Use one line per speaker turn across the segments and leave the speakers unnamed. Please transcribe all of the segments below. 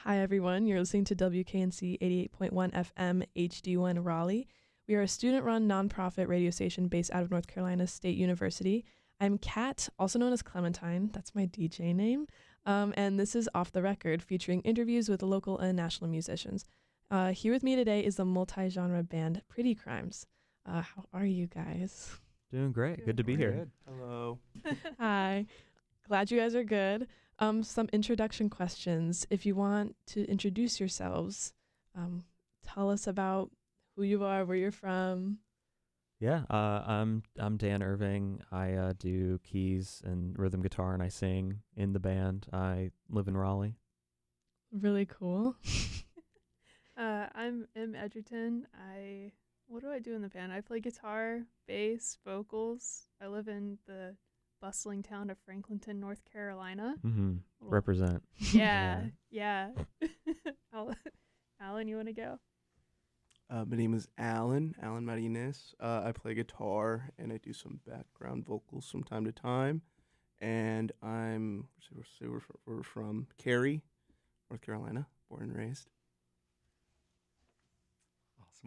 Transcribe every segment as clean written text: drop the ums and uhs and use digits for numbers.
Hi, everyone. You're listening to WKNC 88.1 FM HD1 Raleigh. We are a student-run nonprofit radio station based out of North Carolina State University. I'm Kat, also known as Clementine. That's my DJ name. And this is Off the Record, featuring interviews with local and national musicians. Here with me today is the multi-genre band Pretty Crimes. How are you guys?
Doing great. Good to be here.
Good. Hello.
Hi. Glad you guys are good. Some introduction questions. If you want to introduce yourselves, tell us about who you are, where you're from.
Yeah, I'm Dan Irving. I do keys and rhythm guitar, and I sing in the band. I live in Raleigh.
Really cool.
I'm M. Edgerton. What do I do in the band? I play guitar, bass, vocals. I live in the bustling town of Franklinton, North Carolina.
Mm-hmm. Represent.
Yeah. Alan, you want to go?
My name is Alan Martinez. I play guitar and I do some background vocals from time to time. And we're from Cary, North Carolina, born and raised.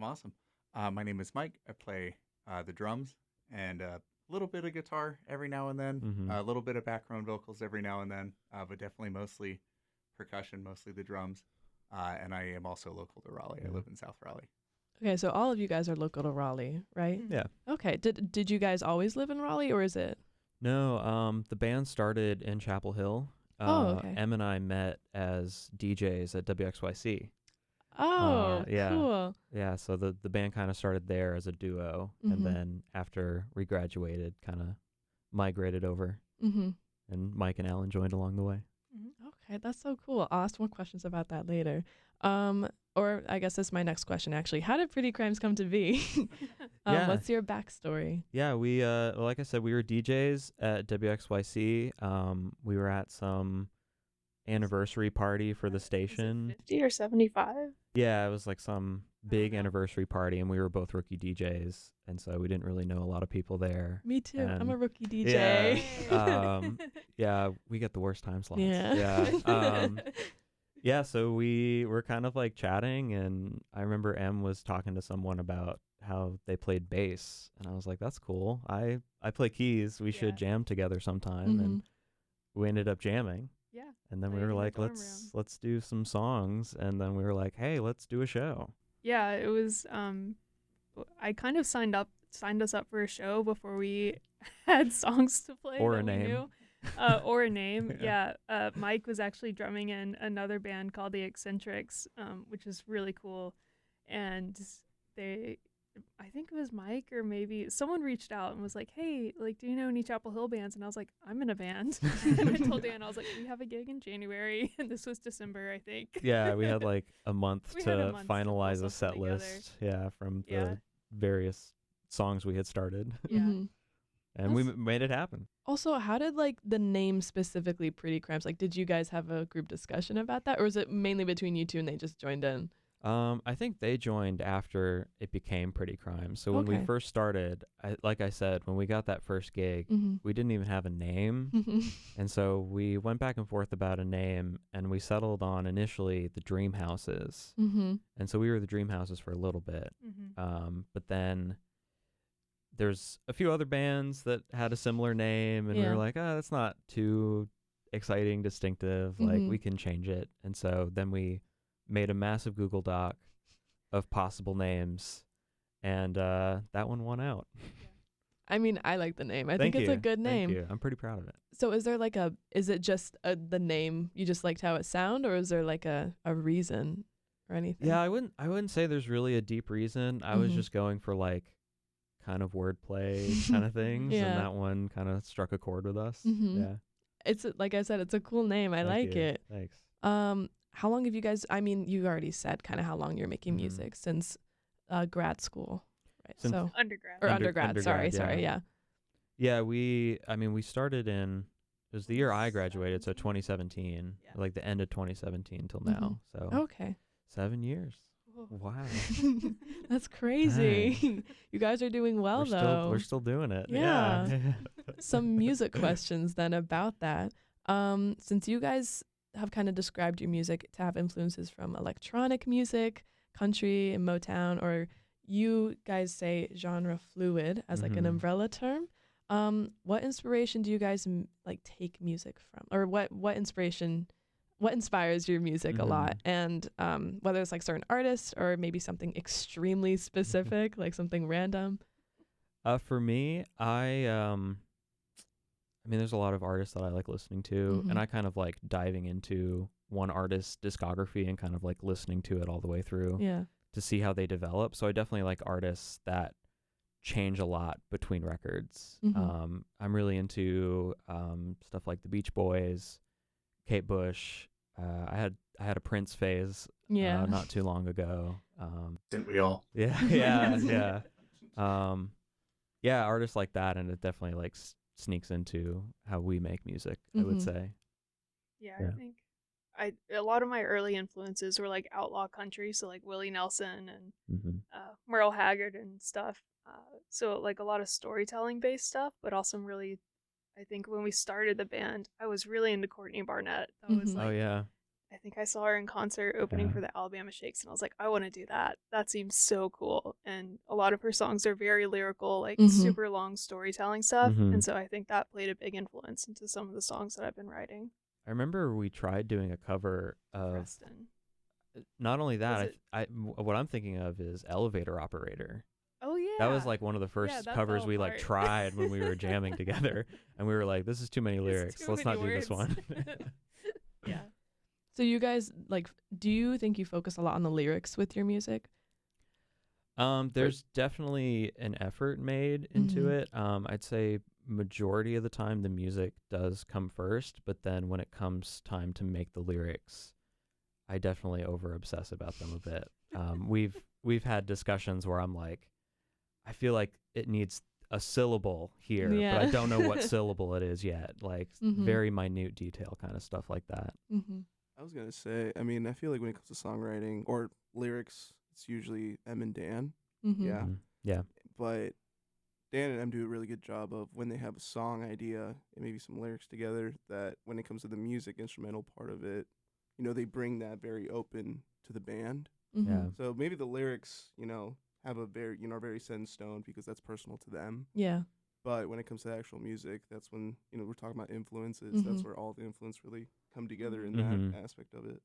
Awesome. My name is Mike. I play the drums and a little bit of guitar every now and then, a little bit of background vocals every now and then, but definitely mostly percussion, mostly the drums. And I am also local to Raleigh. I live in South Raleigh.
Okay, so all of you guys are local to Raleigh, right?
Yeah.
Okay. Did you guys always live in Raleigh, or is it?
No, the band started in Chapel Hill.
Okay.
Em and I met as DJs at WXYC.
Oh,
yeah.
cool.
Yeah, so the band kind of started there as a duo, and then after we graduated, kind of migrated over, and Mike and Alan joined along the way.
Okay, that's so cool. I'll ask more questions about that later. Or I guess that's my next question, actually. How did Pretty Crimes come to be?
Yeah.
What's your backstory?
Yeah, we like I said, we were DJs at WXYC. We were at some anniversary party for the station.
50 or 75?
Yeah, it was like some big anniversary party, and we were both rookie DJs, and so we didn't really know a lot of people there.
Me too. I'm
And
a rookie DJ.
Yeah, we get the worst time slots.
Yeah.
Yeah, so we were kind of like chatting, and I remember Em was talking to someone about how they played bass, and I was like, that's cool. I play keys. We should jam together sometime, and we ended up jamming.
Yeah.
And then we
Playing
were
in the
like,
dorm
let's do some songs, and then we were like, hey, let's do a show.
Yeah, it was I kind of signed us up for a show before we had songs to play
Or
that
a
we
name.
knew. Or a name. Yeah. Mike was actually drumming in another band called the Eccentrics, which is really cool. And I think it was Mike or maybe someone reached out and was like, hey, like, do you know any Chapel Hill bands? And I was like, I'm in a band. And I told Dan, I was like, we have a gig in January. And this was December, I think.
Yeah, we had like a month
We
to
had a month to
finalize
pull
a set
something together.
list. Yeah, from
Yeah.
the various songs we had started.
Yeah.
And we
That's-
made it happen.
Also, how did like the name specifically Pretty Crimes? Like, did you guys have a group discussion about that, or was it mainly between you two and they just joined in?
I think they joined after it became Pretty Crimes. So when we
Okay.
first started, like I said, when we got that first gig, we didn't even have a name. And so we went back and forth about a name, and we settled on initially the Dream Houses. And so we were the Dream Houses for a little bit. But then there's a few other bands that had a similar name, and we
Yeah.
were like, oh, that's not too exciting, distinctive. Like, we can change it. And so then we made a massive Google Doc of possible names, and that one won out.
I mean, I like the name. I think
Thank
it's
you.
a good name.
Thank you. I'm pretty proud of it.
So is there like is it just the name, you just liked how it sound, or is there like a reason or anything?
Yeah, I wouldn't say there's really a deep reason. I was just going for like kind of wordplay kind of things,
Yeah.
and that one kind of struck a chord with us.
Mhm.
Yeah.
It's like I said, it's a cool name. I
Thank
like
you.
it.
Thanks.
How long have you guys, I mean, you already said kind of how long you're making
Mhm.
music since grad school, right?
Since-
So
Undergrad.
or
Under-
undergrad,
undergrad,
sorry, yeah.
Yeah, we started in, it was the year I graduated, so 2017,
Yeah.
like the end of 2017 till now. So
Okay.
7 years.
Whoa.
Wow.
That's crazy. You guys are doing well, though.
We're still doing it.
Yeah. Some music questions then about that. Since you guys have kind of described your music to have influences from electronic music, country, and Motown, or you guys say genre fluid as like an umbrella term. What inspiration do you guys like take music from, or what inspires your music a lot? And whether it's like certain artists or maybe something extremely specific, like something random.
For me, I mean, there's a lot of artists that I like listening to, and I kind of like diving into one artist's discography and kind of like listening to it all the way through to see how they develop. So I definitely like artists that change a lot between records. I'm really into stuff like the Beach Boys, Kate Bush. I had a Prince phase not too long ago.
Didn't we all?
Yeah. Artists like that, and it definitely like sneaks into how we make music, I would say.
Yeah, I think a lot of my early influences were like outlaw country, so like Willie Nelson and Merle Haggard and stuff. So like a lot of storytelling based stuff, but also really, I think when we started the band, I was really into Courtney Barnett. That was like, I think I saw her in concert opening for the Alabama Shakes, and I was like, I want to do that. That seems so cool. And a lot of her songs are very lyrical, like super long storytelling stuff. And so I think that played a big influence into some of the songs that I've been writing.
I remember we tried doing a cover of
Preston.
Not only that, what I'm thinking of is Elevator Operator.
Oh yeah,
that was like one of the first covers we like tried when we were jamming together, and we were like, this is too many lyrics, let's not do this one.
Yeah.
So you guys, like, do you think you focus a lot on the lyrics with your music?
There's definitely an effort made into it. I'd say majority of the time the music does come first, but then when it comes time to make the lyrics, I definitely over obsess about them a bit. We've had discussions where I'm like, I feel like it needs a syllable here, but I don't know what syllable it is yet. Like very minute detail kind of stuff like that.
I was gonna say, I mean, I feel like when it comes to songwriting or lyrics, it's usually Em and Dan.
Yeah.
But Dan and Em do a really good job of when they have a song idea and maybe some lyrics together, that when it comes to the music instrumental part of it, you know, they bring that very open to the band.
Yeah.
So maybe the lyrics, you know, have a very, you know, very set in stone because that's personal to them.
Yeah.
But when it comes to actual music, that's when, you know, we're talking about influences. That's where all the influence really come together in that aspect of it.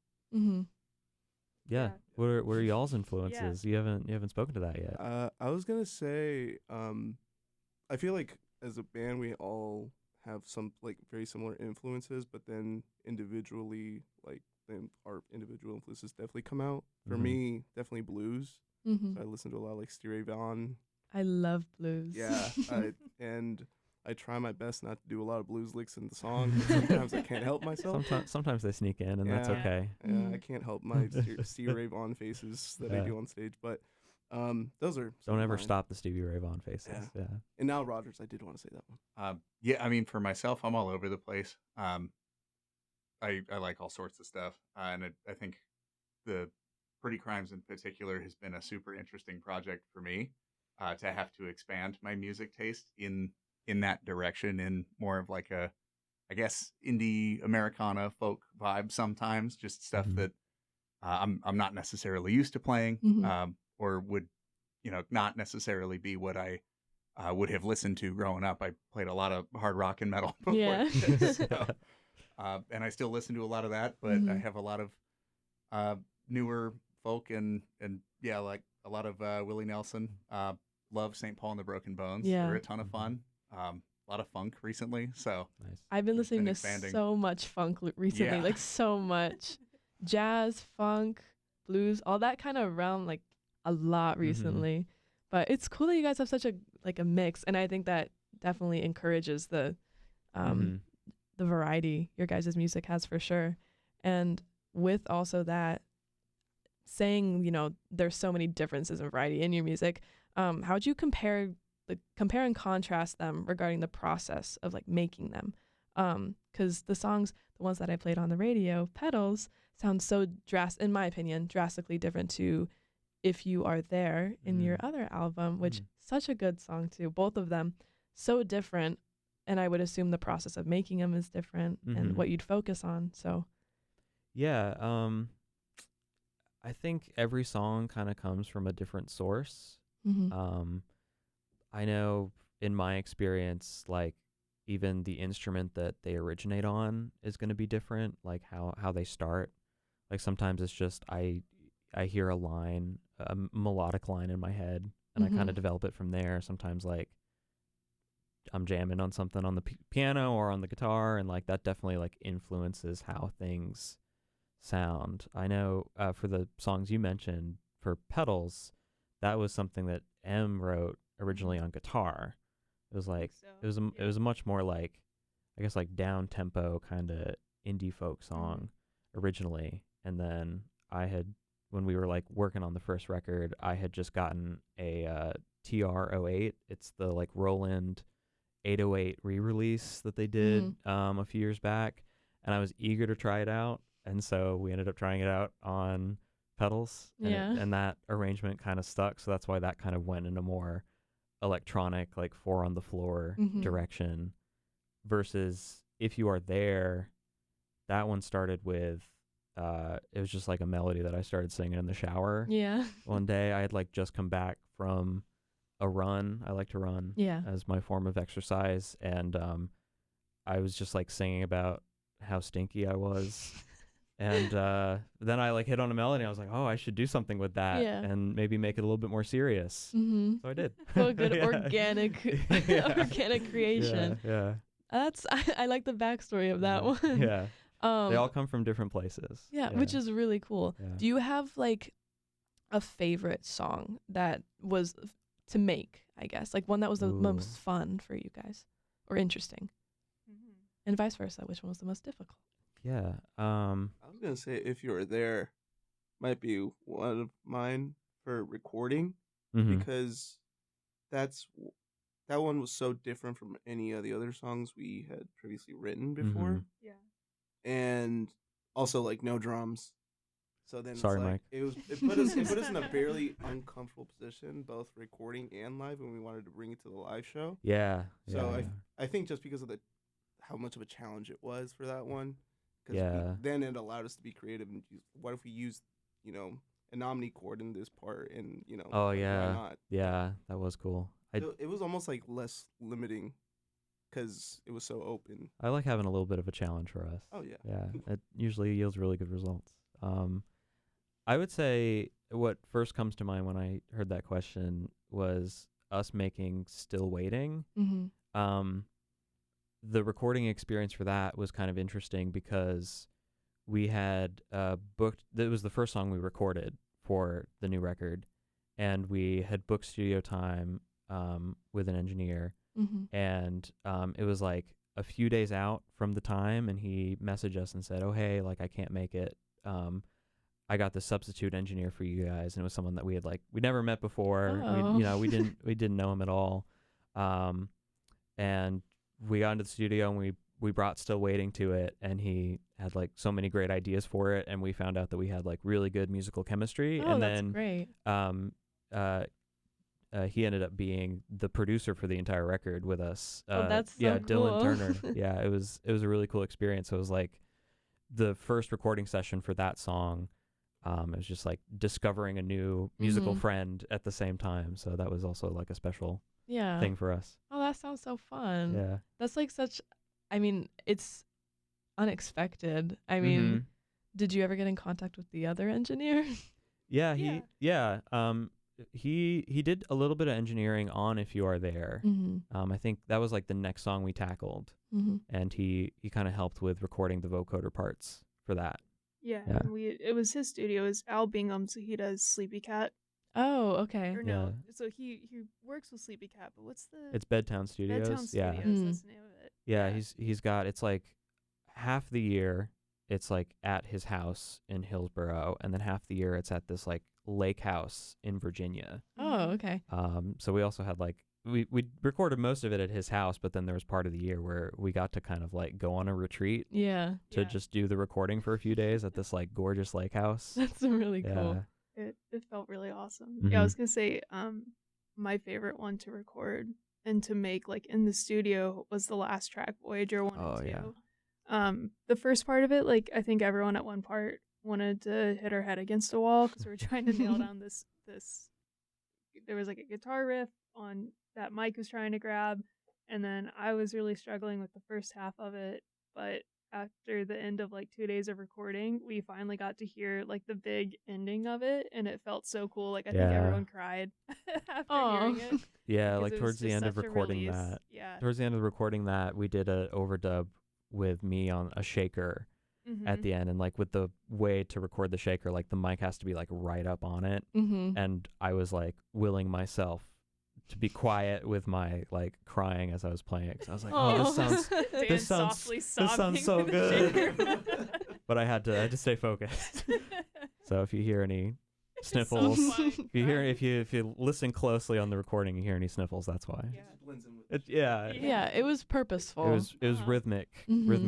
Yeah. What are y'all's influences? You haven't spoken to that yet.
I was gonna say, I feel like as a band we all have some like very similar influences, but then individually, like then our individual influences definitely come out. For me, definitely blues. So I listen to a lot of like Stevie Ray Vaughan.
I love blues.
Yeah, and I try my best not to do a lot of blues licks in the song, but sometimes I can't help myself.
Sometimes they sneak in, and that's okay.
Yeah, I can't help my Stevie Ray Vaughan faces that I do on stage, but those are
don't ever stop the Stevie Ray Vaughan faces. Yeah.
And Nile Rodgers, I did want to say that one.
I mean, for myself, I'm all over the place. I like all sorts of stuff, and I think the Pretty Crimes in particular has been a super interesting project for me to have to expand my music taste in that direction, in more of like a, I guess, indie Americana folk vibe sometimes, just stuff that I'm not necessarily used to playing, or would, you know, not necessarily be what I would have listened to growing up. I played a lot of hard rock and metal before this, so, and I still listen to a lot of that, but I have a lot of newer folk and yeah, like a lot of Willie Nelson. Love St. Paul and the Broken Bones.
Yeah.
They're a ton of fun. A lot of funk recently, so
nice.
I've been listening to so much funk recently, like so much jazz, funk, blues, all that kind of realm, like a lot recently. But it's cool that you guys have such a mix, and I think that definitely encourages the variety your guys' music has for sure. And with also that, saying, you know, there's so many differences in variety in your music, how would you compare and contrast them regarding the process of like making them? Because the songs, the ones that I played on the radio, Petals, sound so in my opinion, drastically different to If You Are There in your other album, which such a good song too. Both of them so different, and I would assume the process of making them is different and what you'd focus on. So
Yeah, I think every song kind of comes from a different source. Um, I know in my experience, like even the instrument that they originate on is going to be different, like how they start. Like sometimes it's just I hear a line, a melodic line in my head, and I kind of develop it from there. Sometimes like I'm jamming on something on the piano or on the guitar, and like that definitely like influences how things sound. I know for the songs you mentioned for pedals, that was something that M wrote originally on guitar. It was like it was a much more like I guess like down tempo kind of indie folk song originally, and then I had when we were like working on the first record, I had just gotten a TR-08. It's the like Roland 808 re-release that they did a few years back, and I was eager to try it out, and so we ended up trying it out on pedals, and that arrangement kind of stuck, so that's why that kind of went in a more electronic, like four on the floor direction, versus If You Are There, that one started with it was just like a melody that I started singing in the shower. One day I had like just come back from a run. I like to run as my form of exercise, and I was just like singing about how stinky I was. And then I like hit on a melody. I was like, oh, I should do something with that and maybe make it a little bit more serious. So I did.
So a good organic organic creation. I like the backstory of that one.
They all come from different places.
Which is really cool. Do you have like a favorite song that was to make, I guess, like one that was the most fun for you guys or interesting, and vice versa? Which one was the most difficult?
I was gonna say If You Were There might be one of mine for recording, because that one was so different from any of the other songs we had previously written before. And also like no drums. So then
Sorry,
it's like
Mike.
it put us in a fairly uncomfortable position, both recording and live, when we wanted to bring it to the live show. So I think just because of how much of a challenge it was for that one, because then it allowed us to be creative and what if we used, an omni chord in this part, and why not?
That was cool.
So it was almost like less limiting because it was so open.
I like having a little bit of a challenge for us.
Oh yeah.
It usually yields really good results. I would say what first comes to mind when I heard that question was us making Still Waiting. The recording experience for that was kind of interesting because we had booked, that was the first song we recorded for the new record, and we had booked studio time with an engineer, and it was like a few days out from the time, and he messaged us and said, oh hey, like I can't make it, I got the substitute engineer for you guys, and it was someone that we never met before. We didn't know him at all, and we got into the studio and we brought Still Waiting to it, and he had like so many great ideas for it, and we found out that we had like really good musical chemistry. And
that's
then
great.
He ended up being the producer for the entire record with us.
That's so
Dylan
cool.
Turner. It was a really cool experience. So it was like the first recording session for that song. It was just like discovering a new musical friend at the same time. So that was also like a special thing for us.
Oh, that sounds so fun. That's like it's unexpected. Did you ever get in contact with the other engineer?
He did a little bit of engineering on If You Are There. I think that was like the next song we tackled, and he kind of helped with recording the vocoder parts for that.
It was his studio. It was Al Bingham, so he does Sleepy Cat.
Oh, okay.
Or no, so he works with Sleepy Cat, but what's the?
It's Bedtown Studios.
Bedtown Studios, that's the name of it.
He's got, it's like half the year it's like at his house in Hillsboro, and then half the year it's at this like lake house in Virginia.
Oh, okay.
So we also had like we recorded most of it at his house, but then there was part of the year where we got to kind of like go on a retreat to just do the recording for a few days at this like gorgeous lake house.
That's really cool.
It felt really awesome. I was gonna say my favorite one to record and to make like in the studio was the last track, Voyager 1 and 2. The first part of it, like I think everyone at one part wanted to hit our head against a wall because we were trying to nail down this. There was like a guitar riff on that Mike was trying to grab, and then I was really struggling with the first half of it. But after the end of like 2 days of recording, we finally got to hear like the big ending of it, and it felt so cool. Like I think everyone cried after hearing it.
Yeah, like towards the end of recording that.
Yeah.
Towards the end of recording that, we did a overdub with me on a shaker at the end, and like with the way to record the shaker, like the mic has to be like right up on it, and I was like willing myself to be quiet with my like crying as I was playing it, because I was like, this sounds so good. But I had to stay focused. So if you hear any sniffles, if you listen closely on the recording, you hear any sniffles, that's why.
Yeah, it was purposeful.
It was rhythmic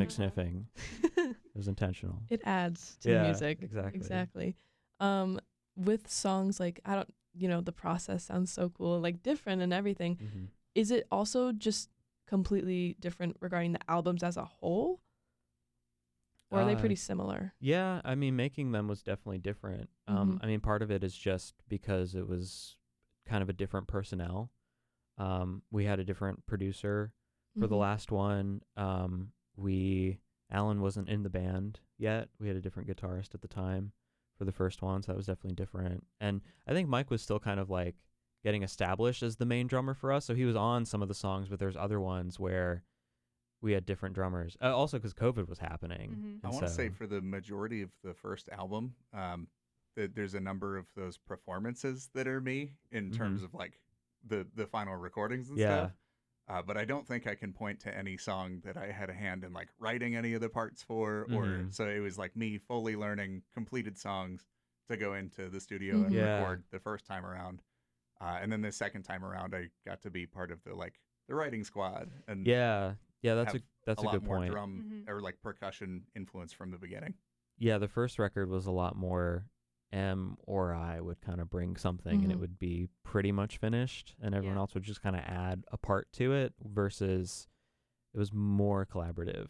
sniffing. It was intentional.
It adds to music.
Exactly.
With songs like the process sounds so cool, like different and everything. Is it also just completely different regarding the albums as a whole? Or are they pretty similar?
Yeah, I mean, making them was definitely different. I mean, part of it is just because it was kind of a different personnel. We had a different producer for the last one. Alan wasn't in the band yet. We had a different guitarist at the time for the first one, so that was definitely different. And I think Mike was still kind of like getting established as the main drummer for us, so he was on some of the songs, but there's other ones where we had different drummers. Also because COVID was happening.
I want to say for the majority of the first album, there's a number of those performances that are me in terms of like the final recordings and stuff. But I don't think I can point to any song that I had a hand in like writing any of the parts for, or so it was like me fully learning completed songs to go into the studio and record the first time around. And then the second time around, I got to be part of the writing squad. And that's a good point. More drum or like percussion influence from the beginning. Yeah,
the first record was a lot more M or I would kind of bring something and it would be pretty much finished, and everyone else would just kind of add a part to it, versus it was more collaborative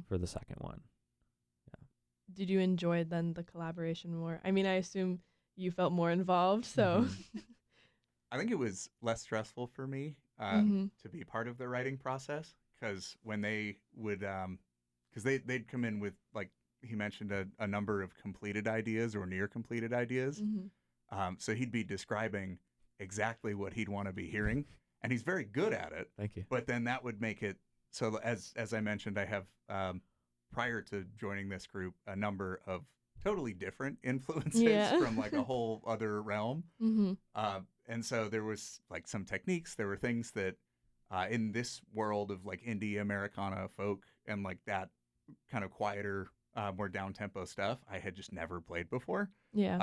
for the second one. Yeah.
Did you enjoy then the collaboration more? I mean, I assume you felt more involved, so.
I think it was less stressful for me to be part of the writing process, because when they would, because they'd come in with like, he mentioned a number of completed ideas or near completed ideas. So he'd be describing exactly what he'd want to be hearing, and he's very good at it.
Thank you.
But then that would make it so, as I mentioned, I have prior to joining this group a number of totally different influences from like a whole other realm. And so there was like some techniques, there were things that in this world of like indie Americana folk and like that kind of quieter, more down-tempo stuff, I had just never played before.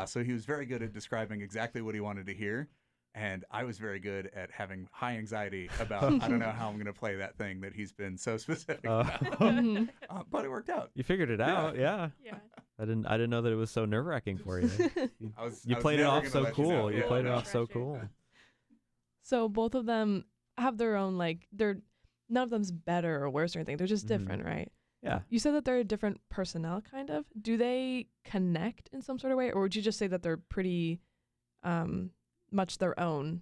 So he was very good at describing exactly what he wanted to hear, and I was very good at having high anxiety about I don't know how I'm going to play that thing that he's been so specific about. But it worked out.
You figured it out, yeah. I didn't know that it was so nerve-wracking for you. You played it off so cool. You played it off so cool.
So both of them have their own, like, none of them's better or worse or anything. They're just different, right?
Yeah.
You said that they're a different personnel, kind of. Do they connect in some sort of way, or would you just say that they're pretty much their own?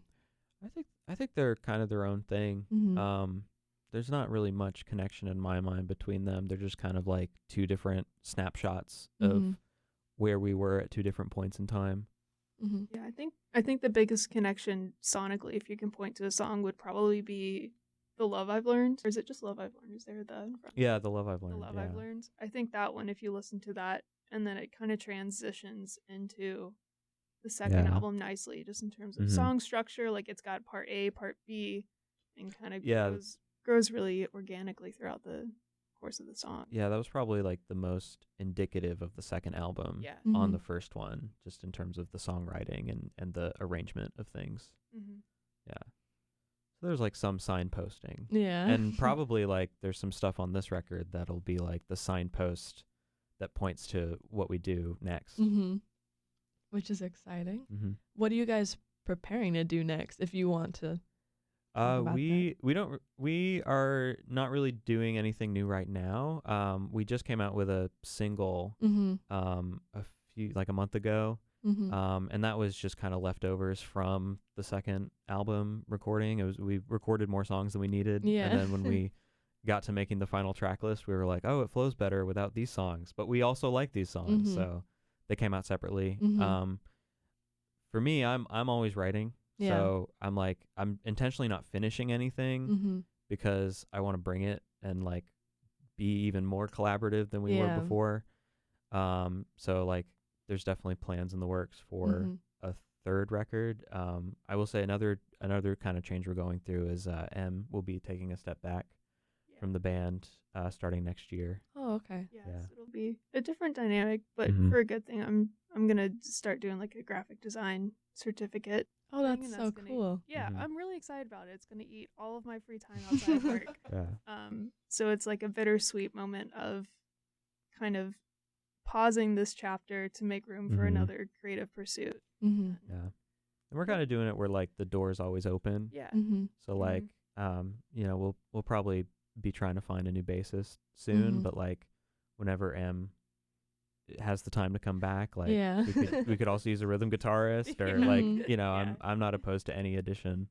I think they're kind of their own thing. There's not really much connection in my mind between them. They're just kind of like two different snapshots of where we were at two different points in time.
Yeah, I think the biggest connection sonically, if you can point to a song, would probably be The Love I've Learned. Or is it just Love I've Learned? Is there the in front?
Yeah, The Love I've Learned.
The Love I've Learned. I think that one, if you listen to that, and then it kind of transitions into the second album nicely, just in terms of song structure. Like it's got part A, part B, and kind of grows really organically throughout the course of the song.
Yeah, that was probably like the most indicative of the second album on the first one, just in terms of the songwriting and the arrangement of things. Yeah. So there's like some signposting.
Yeah.
And probably like there's some stuff on this record that'll be like the signpost that points to what we do next.
Which is exciting. What are you guys preparing to do next, if you want to
We are not really doing anything new right now. We just came out with a single a month ago. And that was just kind of leftovers from the second album recording. We recorded more songs than we needed.
Yeah.
And then when we got to making the final track list, we were like, oh, it flows better without these songs. But we also like these songs, so they came out separately. For me, I'm always writing.
Yeah.
So I'm intentionally not finishing anything because I want to bring it and like be even more collaborative than we were before. So like there's definitely plans in the works for a third record. I will say another kind of change we're going through is M will be taking a step back from the band starting next year.
Oh, okay.
Yes, it'll be a different dynamic, but for a good thing. I'm gonna start doing like a graphic design certificate.
Oh, that's so cool.
Yeah, I'm really excited about it. It's gonna eat all of my free time outside of work. So it's like a bittersweet moment of kind of pausing this chapter to make room for another creative pursuit.
Yeah, and we're kind of doing it where like the door's always open.
Yeah.
So like we'll probably be trying to find a new bassist soon, but like whenever M has the time to come back, like we could also use a rhythm guitarist or like I'm not opposed to any addition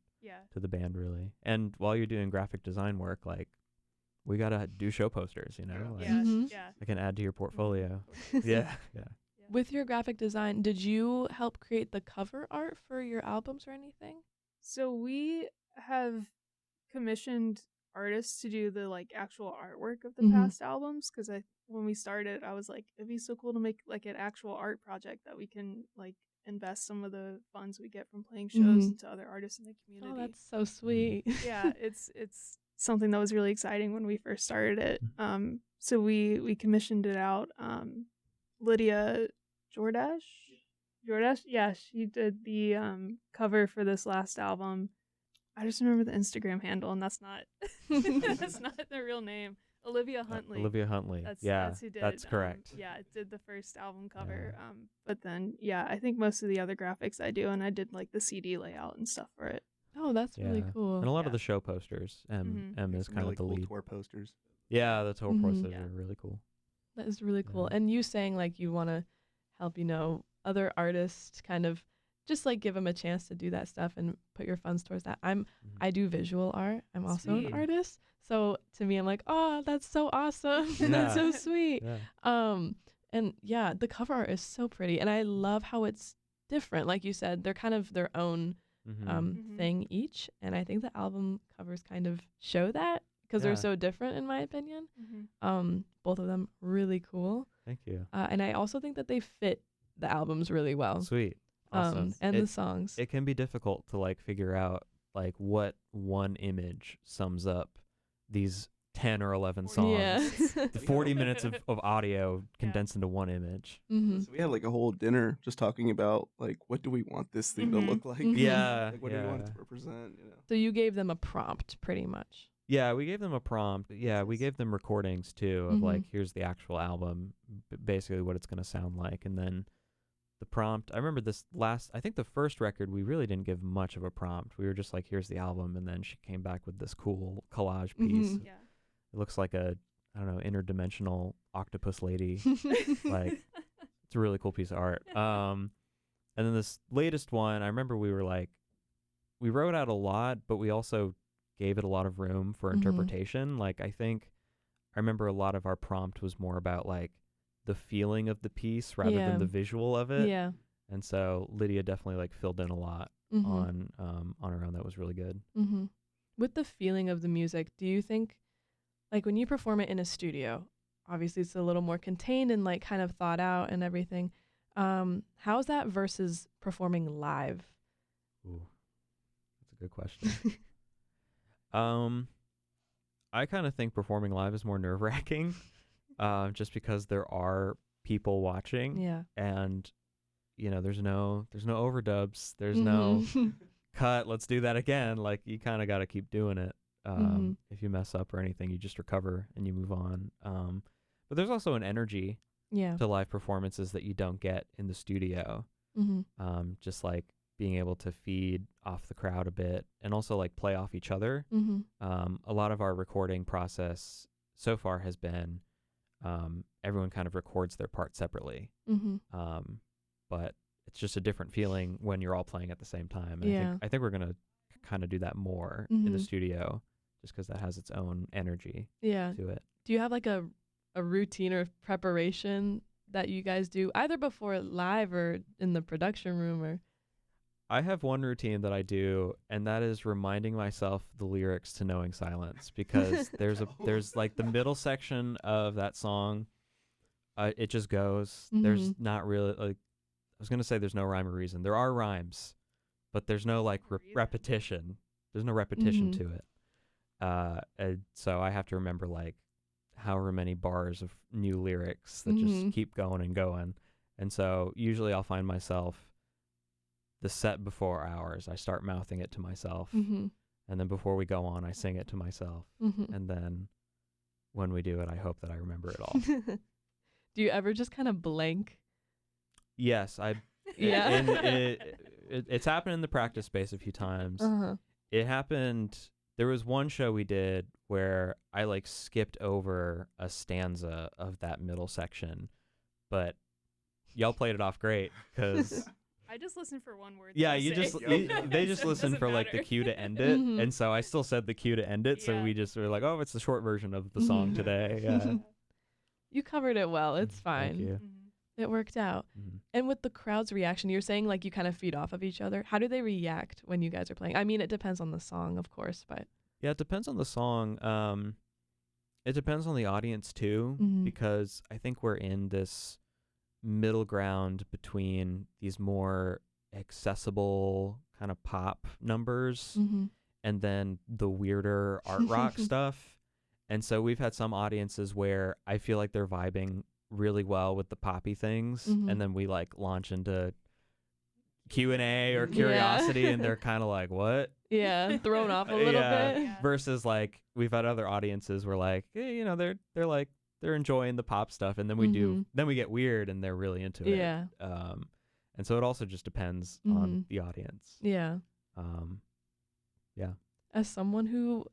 to the band really. And while you're doing graphic design work, like we gotta do show posters, like I can add to your portfolio. Yeah.
With your graphic design, did you help create the cover art for your albums or anything?
So we have commissioned artists to do the like actual artwork of the past albums, because when we started I was like, it'd be so cool to make like an actual art project that we can like invest some of the funds we get from playing shows into other artists in the community.
Oh, that's so sweet.
Yeah, it's something that was really exciting when we first started it. So we commissioned it out. Lydia Jordash, yeah, she did the cover for this last album. I just remember the Instagram handle, and that's not that's not the real name. Olivia Huntley.
Olivia Huntley. That's who did. That's correct.
Did the first album cover. But then I think most of the other graphics I do, and I did like the CD layout and stuff for it.
Oh, that's really cool.
And a lot of the show posters. M is kind
really
of the
cool
lead.
Tour posters.
Yeah, the tour posters are really cool.
That is really cool. And you saying like you want to help, other artists kind of just like give them a chance to do that stuff and put your funds towards that. I do visual art. I'm also an artist. So to me, I'm like, oh, that's so awesome. That's so sweet. And the cover art is so pretty. And I love how it's different. Like you said, they're kind of their own thing each. And I think the album covers kind of show that because they're so different in my opinion. Both of them really cool.
Thank you.
And I also think that they fit the albums really well.
Sweet. Awesome.
And the songs.
It can be difficult to like figure out like what one image sums up these 10 or 11 songs.
Yeah.
The 40 minutes of audio condensed into one image.
So we had like a whole dinner just talking about like what do we want this thing to look like?
Yeah.
Like, what do we want it to represent?
So you gave them a prompt pretty much.
Yeah, we gave them a prompt. Yeah, we gave them recordings too of like, here's the actual album, basically what it's going to sound like. And then the prompt, I remember I think the first record, we really didn't give much of a prompt. We were just like, here's the album. And then she came back with this cool collage piece. It looks like a, I don't know, interdimensional octopus lady. Like, it's a really cool piece of art. And then this latest one, I remember we were like, we wrote out a lot, but we also gave it a lot of room for interpretation. Like, I remember a lot of our prompt was more about like the feeling of the piece rather than the visual of it.
Yeah.
And so Lydia definitely like filled in a lot on her own. That was really good.
With the feeling of the music, do you think like when you perform it in a studio, obviously it's a little more contained and like kind of thought out and everything. How's that versus performing live?
Ooh, that's a good question. I kind of think performing live is more nerve-wracking, just because there are people watching.
Yeah.
And there's no overdubs. There's no cut. Let's do that again. Like you kind of got to keep doing it. If you mess up or anything, you just recover and you move on. But there's also an energy to live performances that you don't get in the studio. Just like being able to feed off the crowd a bit and also like play off each other. A lot of our recording process so far has been everyone kind of records their part separately. But it's just a different feeling when you're all playing at the same time. And I think we're going to kind of do that more in the studio, just because that has its own energy to it.
Do you have like a routine or preparation that you guys do either before live or in the production room? Or
I have one routine that I do, and that is reminding myself the lyrics to Knowing Silence, because there's like the middle section of that song. It just goes. There's not really like, I was going to say there's no rhyme or reason. There are rhymes, but there's no like repetition. There's no repetition to it. And so I have to remember like however many bars of new lyrics that just keep going and going. And so usually I'll find myself the set before ours, I start mouthing it to myself. And then before we go on, I sing it to myself. And then when we do it, I hope that I remember it all.
Do you ever just kind of blank?
Yes, it's happened in the practice space a few times. It happened. There was one show we did where I like skipped over a stanza of that middle section, but y'all played it off great because
I just listened for one word.
Yeah, they just listened for like the cue to end it, and so I still said the cue to end it. So we just were like, oh, it's the short version of the song today. Yeah.
You covered it well. It's fine.
Thank you.
It worked out. And with the crowd's reaction, you're saying like you kind of feed off of each other. How do they react when you guys are playing? I mean, it depends on the song, of course, but
yeah, it depends on the song. It depends on the audience too, because I think we're in this middle ground between these more accessible kind of pop numbers and then the weirder art rock stuff. And so we've had some audiences where I feel like they're vibing really well with the poppy things, and then we like launch into Q&A or curiosity and they're kind of like, what?
Yeah, thrown off a little bit.
Versus like we've had other audiences where like, hey, you know, they're enjoying the pop stuff, and then we get weird and they're really into it.
Yeah.
And so it also just depends on the audience.
Yeah.
Yeah.
As someone who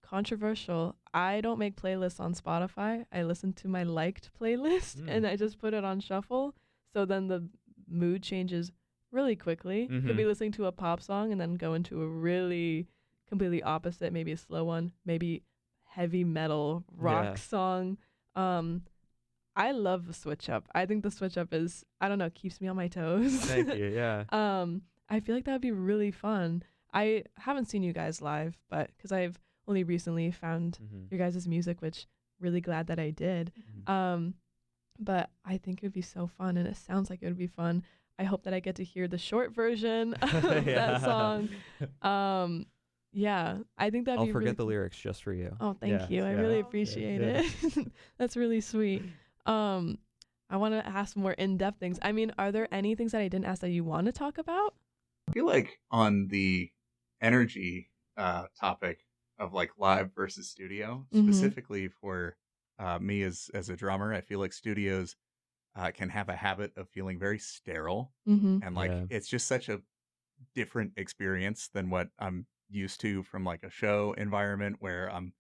controversial, I don't make playlists on Spotify. I listen to my liked playlist and I just put it on shuffle. So then the mood changes really quickly. Could be listening to a pop song and then go into a really completely opposite, maybe a slow one, maybe heavy metal rock song. I love the switch up. I think the switch up is, I don't know, keeps me on my toes.
Thank you. Yeah.
I feel like that would be really fun. I haven't seen you guys live, but because I've only recently found your guys' music, which really glad that I did. But I think it would be so fun, and it sounds like it would be fun. I hope that I get to hear the short version of that song. Yeah, I think that'd
I'll
be
forget
really
the lyrics just for you.
Oh, thank you. I really appreciate it. That's really sweet. I want to ask more in-depth things. I mean, are there any things that I didn't ask that you want to talk about?
I feel like on the energy topic of like live versus studio, specifically for me as a drummer, I feel like studios can have a habit of feeling very sterile, and like it's just such a different experience than what I'm used to from like a show environment where I'm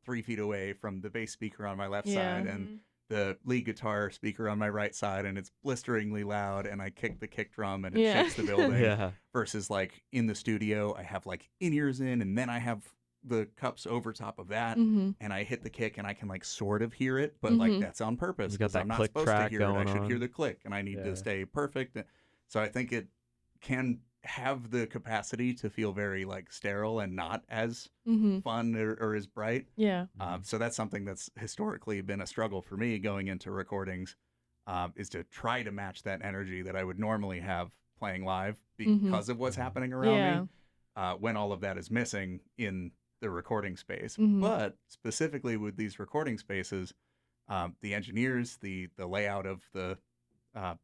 3 feet away from the bass speaker on my left side and the lead guitar speaker on my right side, and it's blisteringly loud, and I kick the kick drum and it shakes the building. Versus like in the studio, I have like in-ears in, and then I have the cups over top of that, and I hit the kick and I can like sort of hear it, but like that's on purpose because I'm not supposed to hear it. I should hear the click, and I need to stay perfect. So I think it can have the capacity to feel very like sterile and not as fun or as bright. So that's something that's historically been a struggle for me going into recordings, is to try to match that energy that I would normally have playing live because of what's happening around me, when all of that is missing in the recording space. But specifically with these recording spaces, the engineers, the layout of the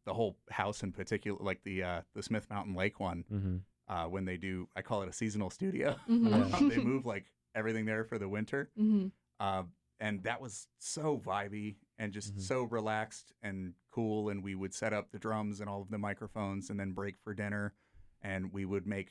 whole house in particular, like the Smith Mountain Lake one, when they do, I call it a seasonal studio. They move like everything there for the winter. And that was so vibey and just so relaxed and cool. And we would set up the drums and all of the microphones and then break for dinner. and we would make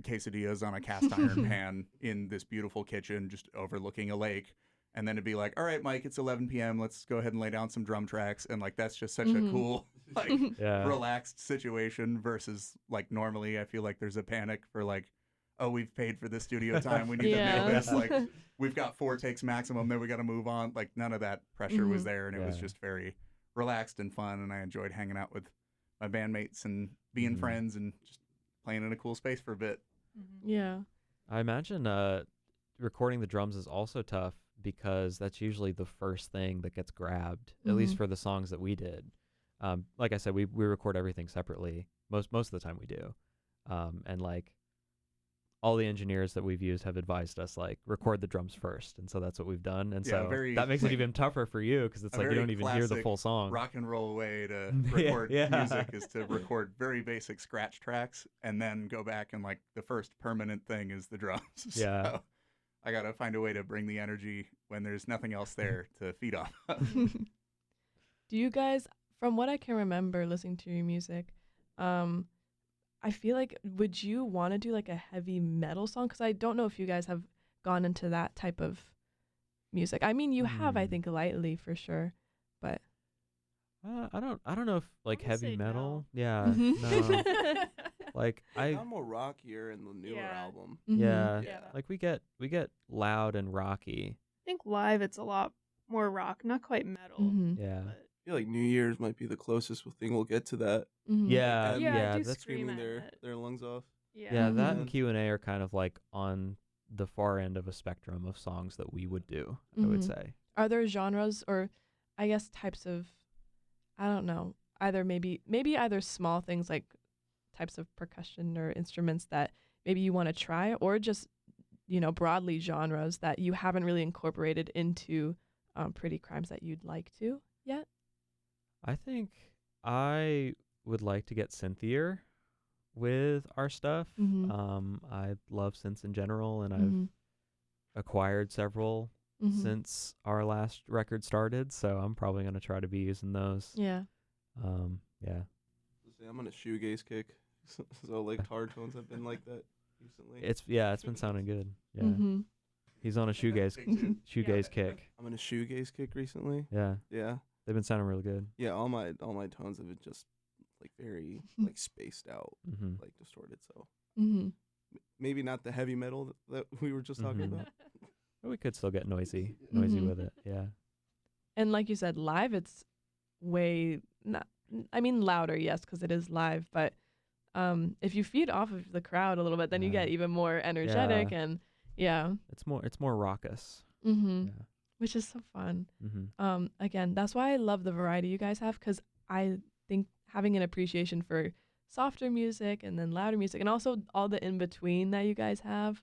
quesadillas on a cast iron pan in this beautiful kitchen just overlooking a lake. And then it'd be like, all right, Mike, it's 11 p.m. Let's go ahead and lay down some drum tracks. And like, that's just such a cool, like, relaxed situation versus like normally I feel like there's a panic for like, oh, we've paid for the studio time. We need to nail this. Like, we've got 4 takes maximum. Then we got to move on. Like, none of that pressure was there. And it was just very relaxed and fun. And I enjoyed hanging out with my bandmates and being friends and just playing in a cool space for a bit.
Yeah.
I imagine recording the drums is also tough because that's usually the first thing that gets grabbed, at least for the songs that we did. Like I said, we record everything separately. Most of the time we do. And like all the engineers that we've used have advised us like record the drums first. And so that's what we've done. And so that makes it even tougher for you because it's like you don't even hear the full song.
Rock and roll way to record music is to record very basic scratch tracks and then go back and like the first permanent thing is the drums.
Yeah.
So I got to find a way to bring the energy when there's nothing else there to feed off.
Do you guys, from what I can remember listening to your music, I feel like, would you want to do like a heavy metal song? Because I don't know if you guys have gone into that type of music. I mean, you have, I think, lightly for sure, but
I don't know if like heavy metal.
No.
Yeah, no. Like
I'm more rockier in the newer album.
Yeah. Like we get loud and rocky.
I think live it's a lot more rock, not quite metal.
Yeah.
But
I feel like New Year's might be the closest thing we'll get to that.
Yeah,
do
that's
scream
screaming
at
their lungs off.
yeah. That and Q&A are kind of like on the far end of a spectrum of songs that we would do. I would say.
Are there genres or, I guess, types of, I don't know, either maybe either small things like types of percussion or instruments that maybe you want to try, or just broadly genres that you haven't really incorporated into Pretty Crimes that you'd like to yet?
I think I would like to get synthier with our stuff. I love synths in general, and I've acquired several since our last record started, so I'm probably going to try to be using those.
Yeah.
Yeah.
I'm on a shoegaze kick, so like guitar tones have been like that recently.
It's been sounding good. Yeah. He's on a shoegaze kick.
I'm on a shoegaze kick recently.
Yeah.
Yeah.
They've been sounding really good.
Yeah, all my tones have been just like very like spaced out, like distorted. So maybe not the heavy metal that we were just talking about.
But we could still get noisy with it. Yeah.
And like you said, live it's way louder, yes, because it is live. But if you feed off of the crowd a little bit, then you get even more energetic and
it's more raucous.
Yeah. Which is so fun. Again, that's why I love the variety you guys have, because I think having an appreciation for softer music and then louder music and also all the in-between that you guys have.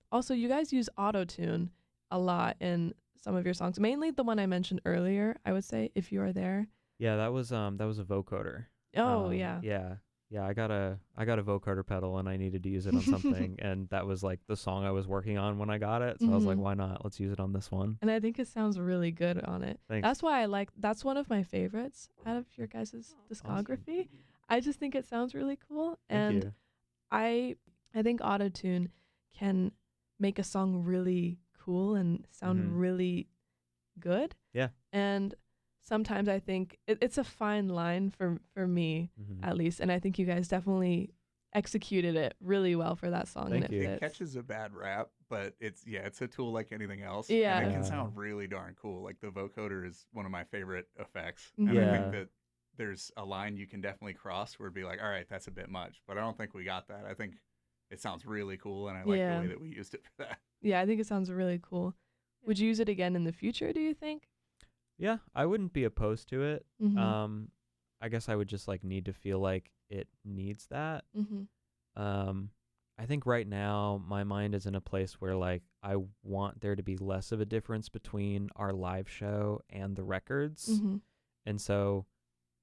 Also, you guys use auto-tune a lot in some of your songs, mainly the one I mentioned earlier, I would say, If You Are There.
Yeah, that was a vocoder.
Oh, yeah.
Yeah, I got a vocoder pedal and I needed to use it on something, and that was like the song I was working on when I got it. So I was like, why not? Let's use it on this one.
And I think it sounds really good on it.
Thanks.
That's why that's one of my favorites out of your guys' discography. Awesome. I just think it sounds really cool.
Thank you.
I think autotune can make a song really cool and sound really good.
Yeah.
And sometimes I think it's a fine line for me, at least. And I think you guys definitely executed it really well for that song.
Thank you.
It catches a bad rap, but it's a tool like anything else.
Yeah.
And it can sound really darn cool. Like the vocoder is one of my favorite effects. And I think that there's a line you can definitely cross where it'd be like, all right, that's a bit much. But I don't think we got that. I think it sounds really cool, and I like the way that we used it for that.
Yeah, I think it sounds really cool. Would you use it again in the future, do you think?
Yeah, I wouldn't be opposed to it. I guess I would just like need to feel like it needs that. I think right now my mind is in a place where like I want there to be less of a difference between our live show and the records. And so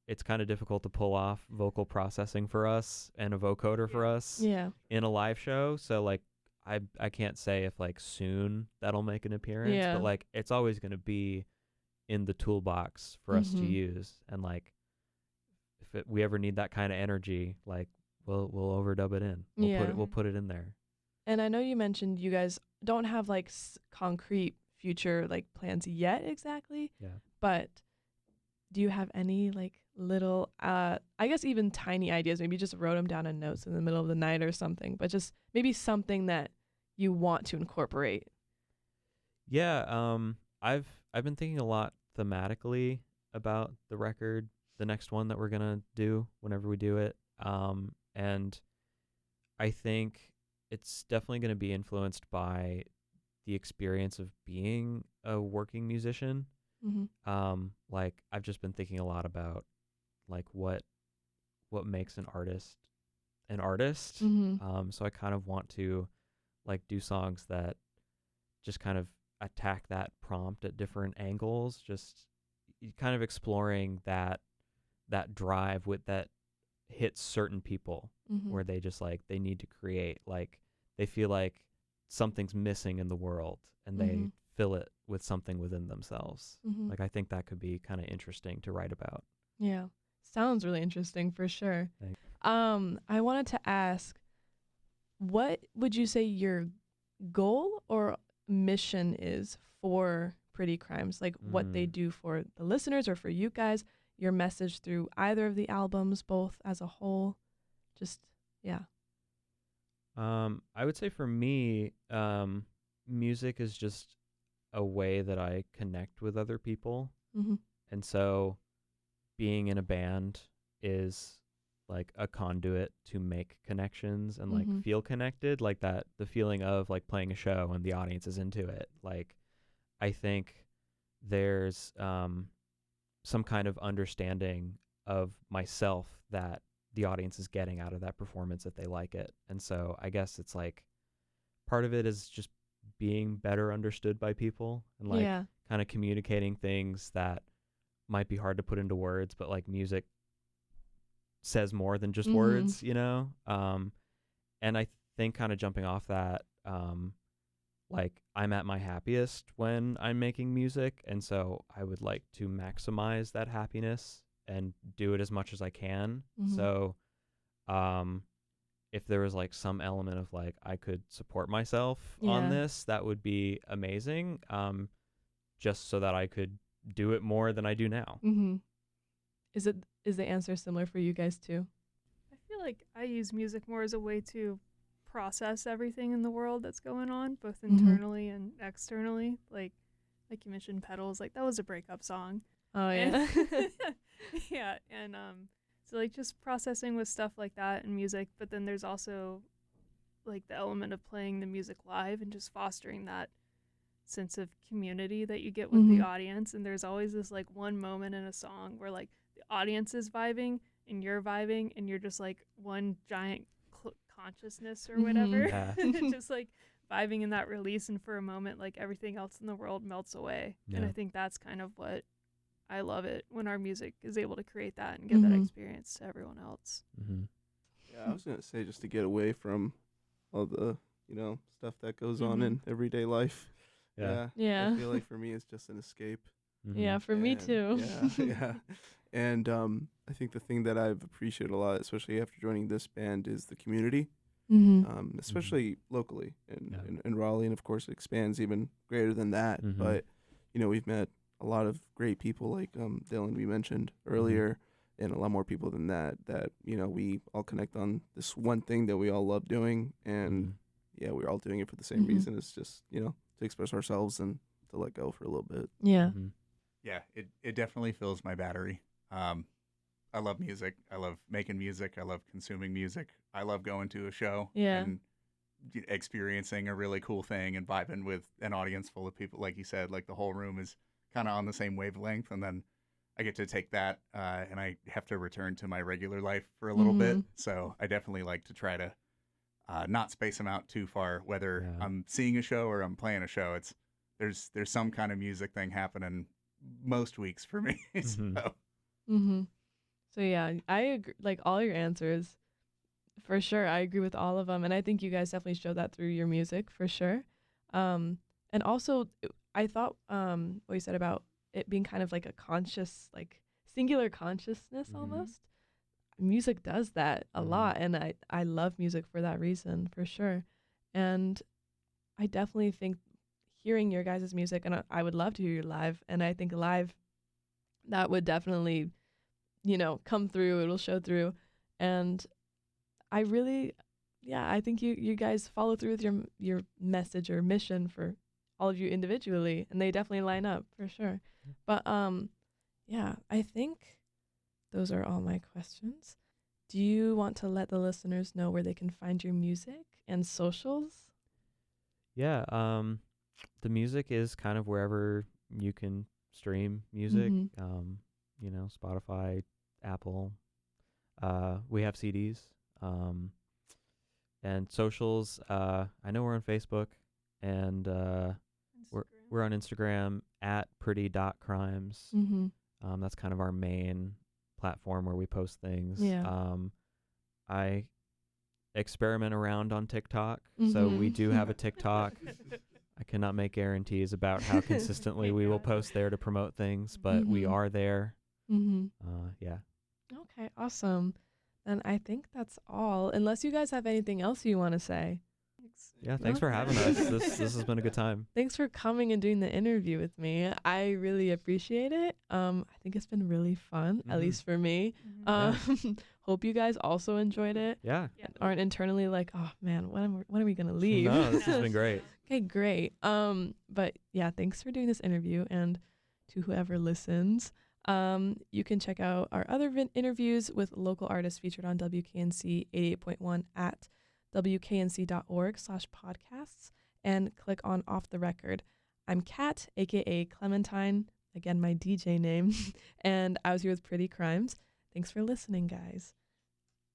it's kind of difficult to pull off vocal processing for us and a vocoder for us in a live show. So like I can't say if like soon that'll make an appearance, but like it's always going to be in the toolbox for us to use. And like if we ever need that kind of energy, like we'll overdub it in. We'll put it in there.
And I know you mentioned you guys don't have like concrete future like plans yet exactly.
Yeah.
But do you have any like little I guess even tiny ideas? Maybe just wrote them down in notes in the middle of the night or something, but just maybe something that you want to incorporate.
Yeah, I've been thinking a lot thematically about the record, the next one that we're gonna do whenever we do it. And I think it's definitely gonna be influenced by the experience of being a working musician.
Mm-hmm.
Like I've just been thinking a lot about like what makes an artist an artist.
Mm-hmm.
So I kind of want to like do songs that just kind of attack that prompt at different angles, just kind of exploring that drive with that hits certain people
Mm-hmm.
where they just like they need to create, like they feel like something's missing in the world and they
Mm-hmm.
fill it with something within themselves.
Mm-hmm.
Like I think that could be kind of interesting to write about.
Yeah. Sounds really interesting for sure.
Thanks.
I wanted to ask, what would you say your goal or mission is for Pretty Crimes? Like what they do for the listeners or for you guys, your message through either of the albums, both as a whole. Just, yeah.
I would say for me, music is just a way that I connect with other people.
Mm-hmm.
And so being in a band is like a conduit to make connections and like
Mm-hmm.
feel connected, like that, the feeling of like playing a show and the audience is into it. Like I think there's some kind of understanding of myself that the audience is getting out of that performance if they like it. And so I guess it's like part of it is just being better understood by people and like
Yeah.
kind of communicating things that might be hard to put into words, but like music says more than just
Mm-hmm.
words, you know? And I think kind of jumping off that, like I'm at my happiest when I'm making music. And so I would like to maximize that happiness and do it as much as I can.
Mm-hmm.
So, if there was like some element of like I could support myself on
Yeah.
this, that would be amazing. Just so that I could do it more than I do now.
Mm-hmm. Is the answer similar for you guys too?
I feel like I use music more as a way to process everything in the world that's going on, both
Mm-hmm.
internally and externally. Like you mentioned, Petals, like that was a breakup song.
Oh yeah.
Yeah, and so like just processing with stuff like that and music, but then there's also like the element of playing the music live and just fostering that sense of community that you get with
Mm-hmm.
the audience. And there's always this like one moment in a song where like the audience is vibing and you're vibing and you're just like one giant consciousness or whatever.
Yeah.
Just like vibing in that release, and for a moment like everything else in the world melts away. And
Yeah.
I think that's kind of what I love it when our music is able to create that and give
Mm-hmm.
that experience to everyone else.
Mm-hmm.
Yeah, I was gonna say just to get away from all the stuff that goes on
Mhm.
in everyday life.
Yeah.
Yeah.
I feel like for me it's just an escape.
Mhm.
Yeah, for me
And-
too.
Yeah, yeah. And I think the thing that I've appreciated a lot, especially after joining this band, is the community,
Mm-hmm.
especially locally
Yeah.
in Raleigh, and of course it expands even greater than that.
Mhm.
But we've met a lot of great people like Dylan we mentioned
Mm-hmm.
earlier, and a lot more people than that we all connect on this one thing that we all love doing, and
Mhm.
yeah, we're all doing it for the same
Mhm.
reason. It's just to express ourselves and to let go for a little bit.
Yeah.
Mhm.
Yeah, it definitely fills my battery. I love music. I love making music. I love consuming music. I love going to a show
Yeah.
and experiencing a really cool thing and vibing with an audience full of people. Like you said, like the whole room is kind of on the same wavelength. And then I get to take that and I have to return to my regular life for a little bit.
Mhm.
So I definitely like to try to not space them out too far, whether
Yeah.
I'm seeing a show or I'm playing a show. There's some kind of music thing happening most weeks for me.
Mhm.
So
Mm-hmm. So yeah, I agree. Like all your answers, for sure. I agree with all of them, and I think you guys definitely show that through your music, for sure. And also, I thought what you said about it being kind of like a conscious, like singular consciousness
Mhm.
almost. music does that a lot, and I love music for that reason, for sure. And I definitely think hearing your guys' music, and I would love to hear you live, and I think live that would definitely, come through, it'll show through. And I really, I think you guys follow through with your message or mission for all of you individually, and they definitely line up for sure. But I think those are all my questions. Do you want to let the listeners know where they can find your music and socials?
Yeah, the music is kind of wherever you can stream music. Spotify, Apple. We have CDs. And socials. I know we're on Facebook, and we're on Instagram at pretty.crimes. That's kind of our main platform where we post things.
Yeah.
I experiment around on TikTok, so we do have a TikTok. I cannot make guarantees about how consistently we will post there to promote things, but we are there. Yeah.
Okay, awesome. And I think that's all, unless you guys have anything else you want to say.
Yeah, thanks for having us. This has been a good time.
Thanks for coming and doing the interview with me. I really appreciate it. I think it's been really fun, at least for me. Hope you guys also enjoyed it.
Yeah.
Aren't internally like, oh man, when are we gonna leave?
No, this has been great.
Okay, great. But yeah, thanks for doing this interview, and to whoever listens. You can check out our other interviews with local artists featured on WKNC 88.1 at wknc.org/podcasts and click on Off the Record. I'm Kat, aka Clementine, again my DJ name, and I was here with Pretty Crimes. Thanks for listening, guys.